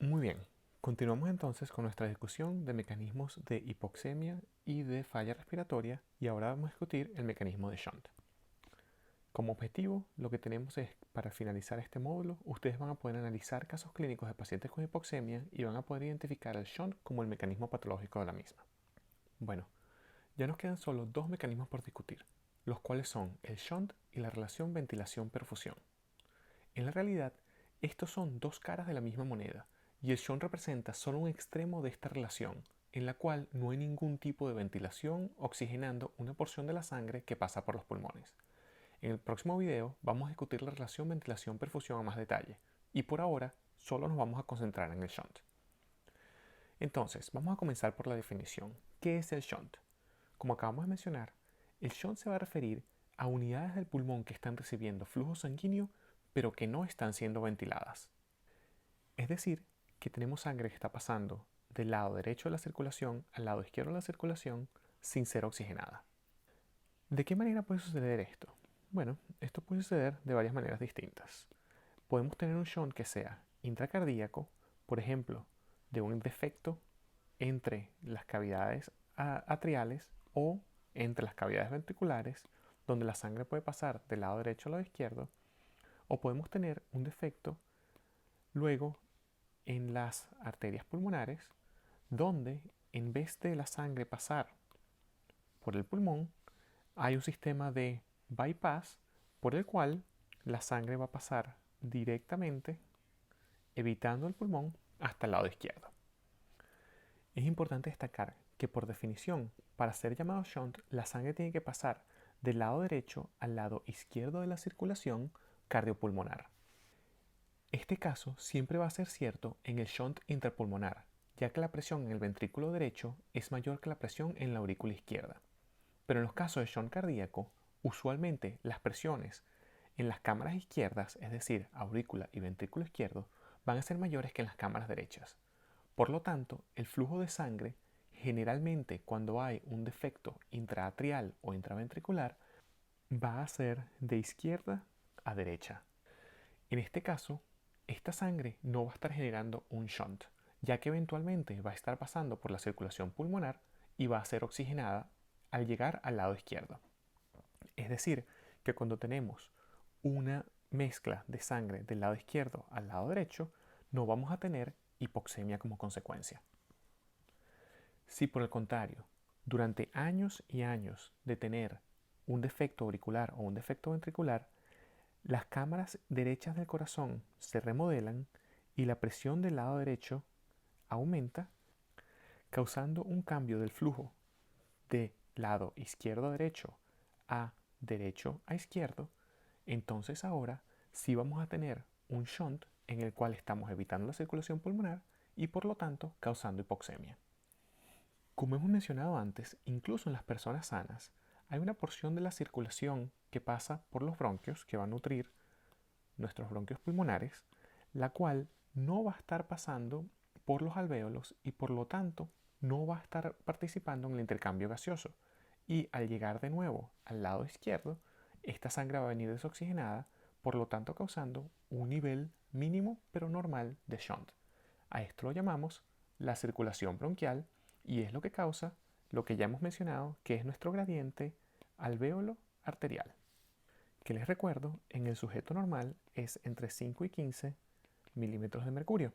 Muy bien, continuamos entonces con nuestra discusión de mecanismos de hipoxemia y de falla respiratoria y ahora vamos a discutir el mecanismo de Shunt. Como objetivo, lo que tenemos es, para finalizar este módulo, ustedes van a poder analizar casos clínicos de pacientes con hipoxemia y van a poder identificar el Shunt como el mecanismo patológico de la misma. Bueno, ya nos quedan solo dos mecanismos por discutir, los cuales son el Shunt y la relación ventilación-perfusión. En la realidad, estos son dos caras de la misma moneda, y el Shunt representa solo un extremo de esta relación, en la cual no hay ningún tipo de ventilación oxigenando una porción de la sangre que pasa por los pulmones. En el próximo video vamos a discutir la relación ventilación-perfusión a más detalle, y por ahora solo nos vamos a concentrar en el Shunt. Entonces, vamos a comenzar por la definición. ¿Qué es el Shunt? Como acabamos de mencionar, el Shunt se va a referir a unidades del pulmón que están recibiendo flujo sanguíneo pero que no están siendo ventiladas. Es decir, que tenemos sangre que está pasando del lado derecho de la circulación al lado izquierdo de la circulación sin ser oxigenada. ¿De qué manera puede suceder esto? Bueno, esto puede suceder de varias maneras distintas. Podemos tener un shunt que sea intracardíaco, por ejemplo, de un defecto entre las cavidades atriales o entre las cavidades ventriculares, donde la sangre puede pasar del lado derecho al lado izquierdo, o podemos tener un defecto luego en las arterias pulmonares, donde en vez de la sangre pasar por el pulmón, hay un sistema de bypass por el cual la sangre va a pasar directamente, evitando el pulmón, hasta el lado izquierdo. Es importante destacar que por definición, para ser llamado shunt, la sangre tiene que pasar del lado derecho al lado izquierdo de la circulación cardiopulmonar. Este caso siempre va a ser cierto en el shunt intrapulmonar, ya que la presión en el ventrículo derecho es mayor que la presión en la aurícula izquierda. Pero en los casos de shunt cardíaco, usualmente las presiones en las cámaras izquierdas, es decir, aurícula y ventrículo izquierdo, van a ser mayores que en las cámaras derechas. Por lo tanto, el flujo de sangre, generalmente cuando hay un defecto intraatrial o intraventricular, va a ser de izquierda a derecha. En este caso, esta sangre no va a estar generando un shunt, ya que eventualmente va a estar pasando por la circulación pulmonar y va a ser oxigenada al llegar al lado izquierdo. Es decir, que cuando tenemos una mezcla de sangre del lado izquierdo al lado derecho, no vamos a tener hipoxemia como consecuencia. Si por el contrario, durante años y años de tener un defecto auricular o un defecto ventricular, las cámaras derechas del corazón se remodelan y la presión del lado derecho aumenta, causando un cambio del flujo de lado izquierdo a derecho a derecho a izquierdo, entonces ahora sí vamos a tener un shunt en el cual estamos evitando la circulación pulmonar y por lo tanto causando hipoxemia. Como hemos mencionado antes, incluso en las personas sanas, hay una porción de la circulación que pasa por los bronquios que va a nutrir nuestros bronquios pulmonares, la cual no va a estar pasando por los alvéolos y por lo tanto no va a estar participando en el intercambio gaseoso. Y al llegar de nuevo al lado izquierdo, esta sangre va a venir desoxigenada, por lo tanto causando un nivel mínimo pero normal de shunt. A esto lo llamamos la circulación bronquial y es lo que causa lo que ya hemos mencionado, que es nuestro gradiente alvéolo arterial, que les recuerdo, en el sujeto normal es entre 5 y 15 milímetros de mercurio.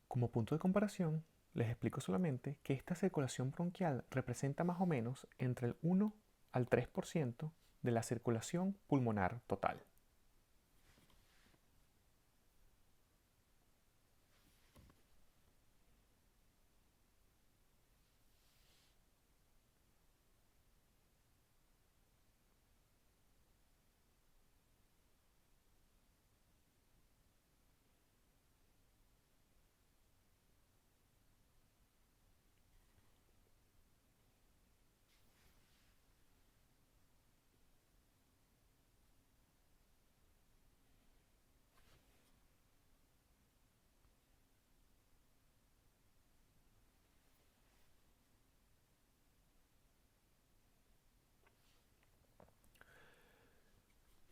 Como punto de comparación, les explico solamente que esta circulación bronquial representa más o menos entre el 1 al 3% de la circulación pulmonar total.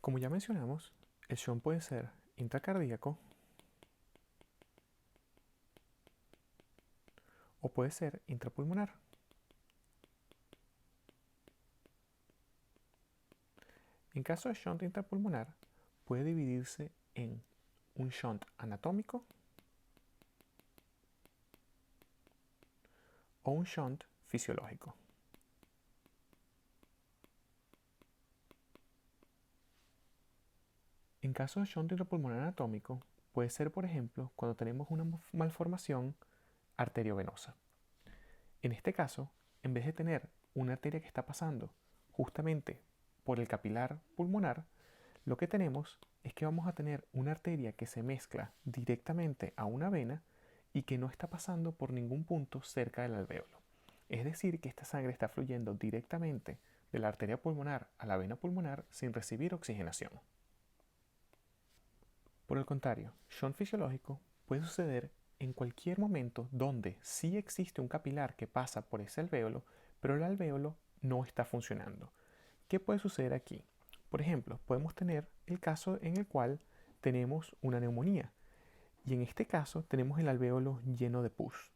Como ya mencionamos, el shunt puede ser intracardíaco, o puede ser intrapulmonar. En caso de shunt intrapulmonar, puede dividirse en un shunt anatómico o un shunt fisiológico. En caso de shunt intrapulmonar anatómico, puede ser, por ejemplo, cuando tenemos una malformación arteriovenosa. En este caso, en vez de tener una arteria que está pasando justamente por el capilar pulmonar, lo que tenemos es que vamos a tener una arteria que se mezcla directamente a una vena y que no está pasando por ningún punto cerca del alvéolo. Es decir, que esta sangre está fluyendo directamente de la arteria pulmonar a la vena pulmonar sin recibir oxigenación. Por el contrario, shunt fisiológico puede suceder en cualquier momento donde sí existe un capilar que pasa por ese alvéolo, pero el alvéolo no está funcionando. ¿Qué puede suceder aquí? Por ejemplo, podemos tener el caso en el cual tenemos una neumonía y en este caso tenemos el alvéolo lleno de pus.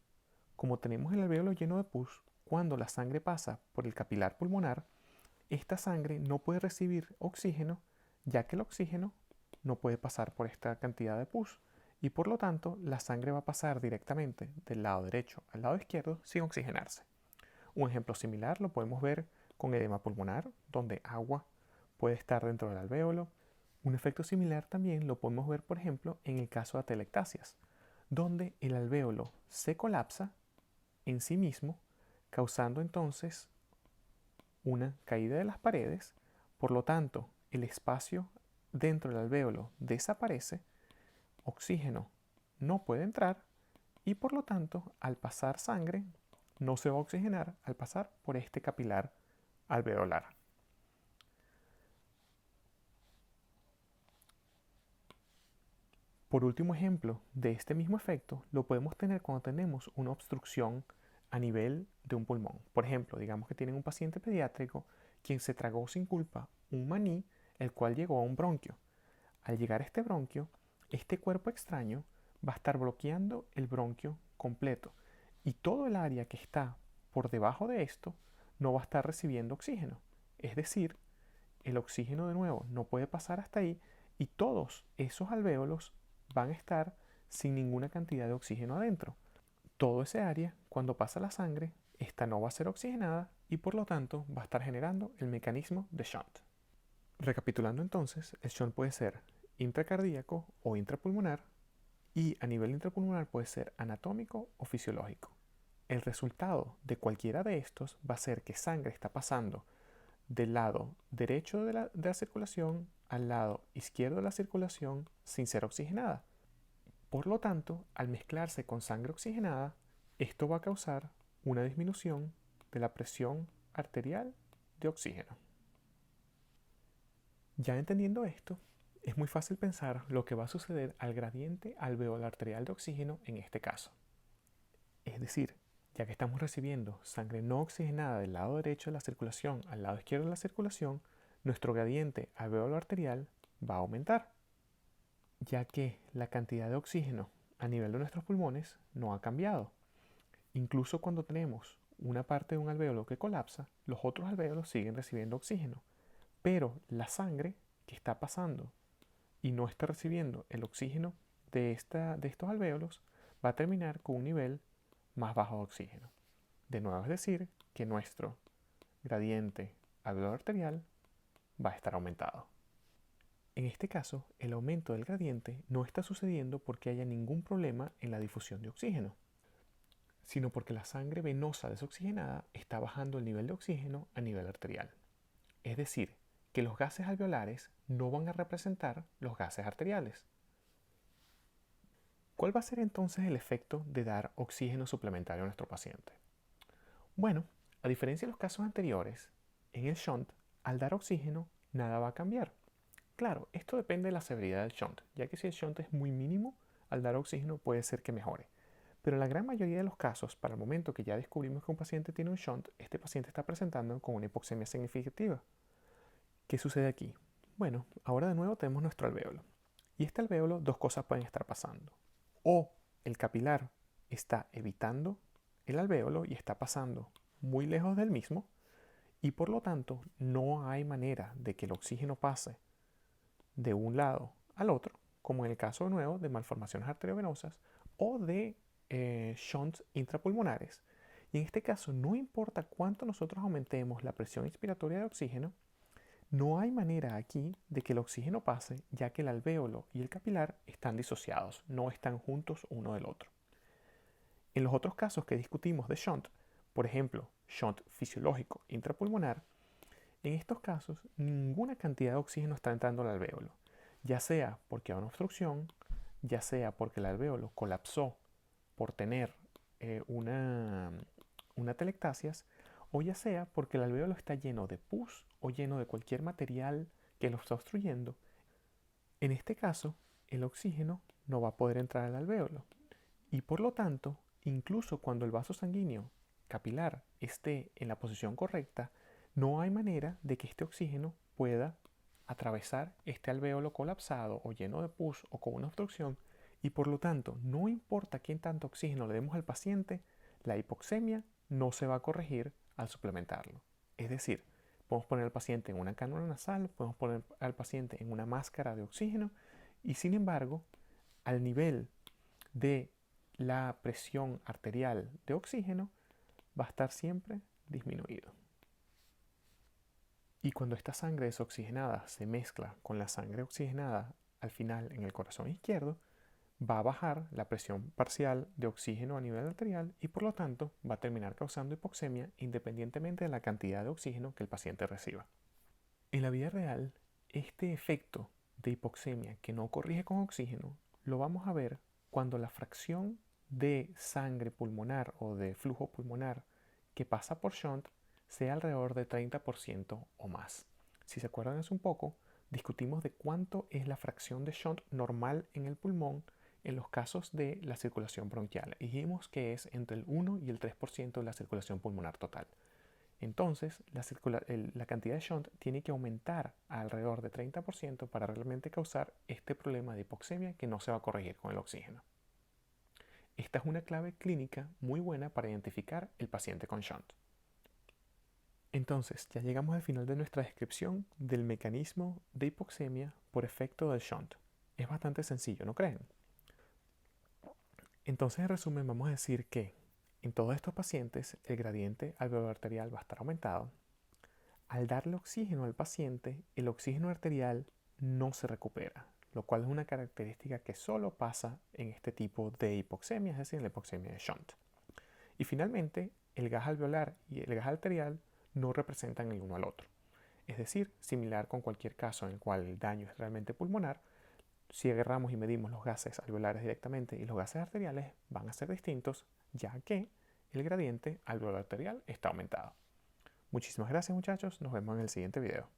Como tenemos el alvéolo lleno de pus, cuando la sangre pasa por el capilar pulmonar, esta sangre no puede recibir oxígeno, ya que el oxígeno no puede pasar por esta cantidad de pus y por lo tanto la sangre va a pasar directamente del lado derecho al lado izquierdo sin oxigenarse. Un ejemplo similar lo podemos ver con edema pulmonar, donde agua puede estar dentro del alvéolo. Un efecto similar también lo podemos ver, por ejemplo, en el caso de atelectasias, donde el alvéolo se colapsa en sí mismo, causando entonces una caída de las paredes, por lo tanto, el espacio dentro del alvéolo desaparece, oxígeno no puede entrar y por lo tanto, al pasar sangre, no se va a oxigenar al pasar por este capilar alveolar. Por último ejemplo de este mismo efecto, lo podemos tener cuando tenemos una obstrucción a nivel de un pulmón. Por ejemplo, digamos que tienen un paciente pediátrico quien se tragó sin culpa un maní, el cual llegó a un bronquio. Al llegar a este bronquio, este cuerpo extraño va a estar bloqueando el bronquio completo y todo el área que está por debajo de esto no va a estar recibiendo oxígeno. Es decir, el oxígeno de nuevo no puede pasar hasta ahí y todos esos alvéolos van a estar sin ninguna cantidad de oxígeno adentro. Todo ese área, cuando pasa la sangre, esta no va a ser oxigenada y por lo tanto va a estar generando el mecanismo de shunt. Recapitulando entonces, el shunt puede ser intracardíaco o intrapulmonar y a nivel intrapulmonar puede ser anatómico o fisiológico. El resultado de cualquiera de estos va a ser que sangre está pasando del lado derecho de la circulación al lado izquierdo de la circulación sin ser oxigenada. Por lo tanto, al mezclarse con sangre oxigenada, esto va a causar una disminución de la presión arterial de oxígeno. Ya entendiendo esto, es muy fácil pensar lo que va a suceder al gradiente alveolar arterial de oxígeno en este caso. Es decir, ya que estamos recibiendo sangre no oxigenada del lado derecho de la circulación al lado izquierdo de la circulación, nuestro gradiente alveolar arterial va a aumentar, ya que la cantidad de oxígeno a nivel de nuestros pulmones no ha cambiado. Incluso cuando tenemos una parte de un alvéolo que colapsa, los otros alvéolos siguen recibiendo oxígeno, pero la sangre que está pasando y no está recibiendo el oxígeno de estos alvéolos va a terminar con un nivel más bajo de oxígeno. De nuevo, es decir, que nuestro gradiente alveolar arterial va a estar aumentado. En este caso, el aumento del gradiente no está sucediendo porque haya ningún problema en la difusión de oxígeno, sino porque la sangre venosa desoxigenada está bajando el nivel de oxígeno a nivel arterial. Es decir, que los gases alveolares no van a representar los gases arteriales. ¿Cuál va a ser entonces el efecto de dar oxígeno suplementario a nuestro paciente? Bueno, a diferencia de los casos anteriores, en el shunt, al dar oxígeno, nada va a cambiar. Claro, esto depende de la severidad del shunt, ya que si el shunt es muy mínimo, al dar oxígeno puede ser que mejore. Pero en la gran mayoría de los casos, para el momento que ya descubrimos que un paciente tiene un shunt, este paciente está presentando con una hipoxemia significativa. ¿Qué sucede aquí? Bueno, ahora de nuevo tenemos nuestro alvéolo. Y este alvéolo, dos cosas pueden estar pasando. O el capilar está evitando el alvéolo y está pasando muy lejos del mismo, y por lo tanto no hay manera de que el oxígeno pase de un lado al otro, como en el caso nuevo de malformaciones arteriovenosas o de shunts intrapulmonares. Y en este caso, no importa cuánto nosotros aumentemos la presión inspiratoria de oxígeno, no hay manera aquí de que el oxígeno pase, ya que el alvéolo y el capilar están disociados, no están juntos uno del otro. En los otros casos que discutimos de shunt, por ejemplo, shunt fisiológico intrapulmonar, en estos casos ninguna cantidad de oxígeno está entrando al alvéolo, ya sea porque hay una obstrucción, ya sea porque el alvéolo colapsó por tener una telectasias, o ya sea porque el alvéolo está lleno de pus o lleno de cualquier material que lo está obstruyendo. En este caso, el oxígeno no va a poder entrar al alvéolo y por lo tanto, incluso cuando el vaso sanguíneo capilar esté en la posición correcta, no hay manera de que este oxígeno pueda atravesar este alvéolo colapsado o lleno de pus o con una obstrucción, y por lo tanto, no importa qué tanto oxígeno le demos al paciente, la hipoxemia no se va a corregir al suplementarlo. Es decir, podemos poner al paciente en una cánula nasal, podemos poner al paciente en una máscara de oxígeno, y sin embargo, al nivel de la presión arterial de oxígeno va a estar siempre disminuido. Y cuando esta sangre desoxigenada se mezcla con la sangre oxigenada al final en el corazón izquierdo, va a bajar la presión parcial de oxígeno a nivel arterial y por lo tanto va a terminar causando hipoxemia independientemente de la cantidad de oxígeno que el paciente reciba. En la vida real, este efecto de hipoxemia que no corrige con oxígeno lo vamos a ver cuando la fracción de sangre pulmonar o de flujo pulmonar que pasa por shunt sea alrededor de 30% o más. Si se acuerdan hace un poco, discutimos de cuánto es la fracción de shunt normal en el pulmón en los casos de la circulación bronquial. Dijimos que es entre el 1 y el 3% de la circulación pulmonar total. Entonces, la cantidad de shunt tiene que aumentar a alrededor de 30% para realmente causar este problema de hipoxemia que no se va a corregir con el oxígeno. Esta es una clave clínica muy buena para identificar el paciente con shunt. Entonces, ya llegamos al final de nuestra descripción del mecanismo de hipoxemia por efecto del shunt. Es bastante sencillo, ¿no creen? Entonces, en resumen, vamos a decir que en todos estos pacientes el gradiente alveolar arterial va a estar aumentado. Al darle oxígeno al paciente, el oxígeno arterial no se recupera, lo cual es una característica que solo pasa en este tipo de hipoxemia, es decir, en la hipoxemia de shunt. Y finalmente, el gas alveolar y el gas arterial no representan el uno al otro. Es decir, similar con cualquier caso en el cual el daño es realmente pulmonar, si agarramos y medimos los gases alveolares directamente y los gases arteriales van a ser distintos, ya que el gradiente alveolar arterial está aumentado. Muchísimas gracias muchachos, nos vemos en el siguiente video.